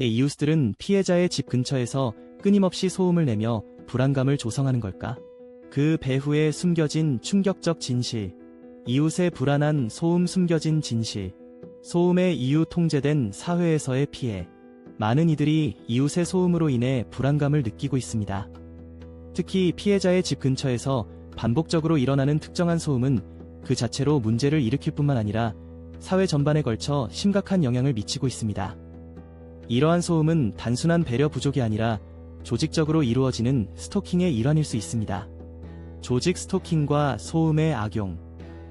이웃들은 피해자의 집 근처에서 끊임없이 소음을 내며 불안감을 조성하는 걸까? 그 배후에 숨겨진 충격적 진실. 이웃의 불안한 소음, 숨겨진 진실. 소음의 이유, 통제된 사회에서의 피해. 많은 이들이 이웃의 소음으로 인해 불안감을 느끼고 있습니다. 특히 피해자의 집 근처에서 반복적으로 일어나는 특정한 소음은 그 자체로 문제를 일으킬 뿐만 아니라 사회 전반에 걸쳐 심각한 영향을 미치고 있습니다. 이러한 소음은 단순한 배려 부족이 아니라 조직적으로 이루어지는 스토킹의 일환일 수 있습니다. 조직 스토킹과 소음의 악용.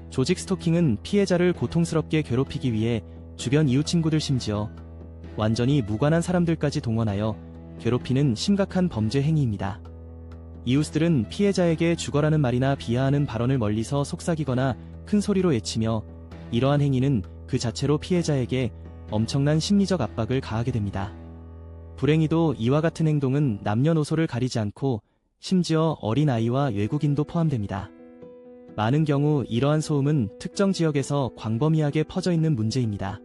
조직 스토킹은 피해자를 고통스럽게 괴롭히기 위해 주변 이웃 친구들, 심지어 완전히 무관한 사람들까지 동원하여 괴롭히는 심각한 범죄 행위입니다. 이웃들은 피해자에게 죽어라는 말이나 비하하는 발언을 멀리서 속삭이거나 큰 소리로 외치며, 이러한 행위는 그 자체로 피해자에게 엄청난 심리적 압박을 가하게 됩니다. 불행히도 이와 같은 행동은 남녀노소를 가리지 않고 심지어 어린아이와 외국인도 포함됩니다. 많은 경우 이러한 소음은 특정 지역에서 광범위하게 퍼져 있는 문제입니다.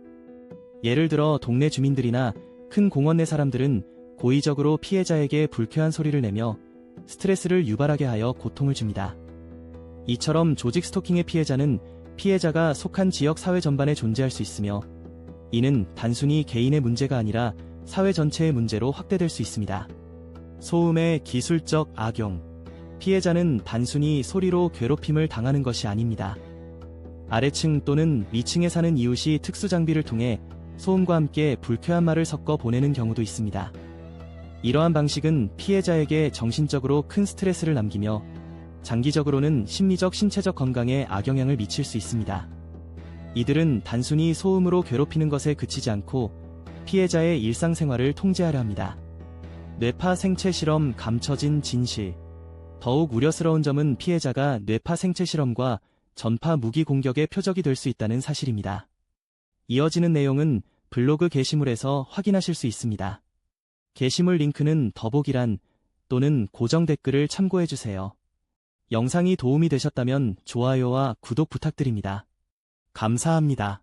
예를 들어 동네 주민들이나 큰 공원 내 사람들은 고의적으로 피해자에게 불쾌한 소리를 내며 스트레스를 유발하게 하여 고통을 줍니다. 이처럼 조직 스토킹의 피해자는 피해자가 속한 지역 사회 전반에 존재할 수 있으며, 이는 단순히 개인의 문제가 아니라 사회 전체의 문제로 확대될 수 있습니다. 소음의 기술적 악용. 피해자는 단순히 소리로 괴롭힘을 당하는 것이 아닙니다. 아래층 또는 위층에 사는 이웃이 특수 장비를 통해 소음과 함께 불쾌한 말을 섞어 보내는 경우도 있습니다. 이러한 방식은 피해자에게 정신적으로 큰 스트레스를 남기며 장기적으로는 심리적, 신체적 건강에 악영향을 미칠 수 있습니다. 이들은 단순히 소음으로 괴롭히는 것에 그치지 않고 피해자의 일상생활을 통제하려 합니다. 뇌파 생체 실험, 감춰진 진실. 더욱 우려스러운 점은 피해자가 뇌파 생체 실험과 전파 무기 공격의 표적이 될 수 있다는 사실입니다. 이어지는 내용은 블로그 게시물에서 확인하실 수 있습니다. 게시물 링크는 더보기란 또는 고정 댓글을 참고해주세요. 영상이 도움이 되셨다면 좋아요와 구독 부탁드립니다. 감사합니다.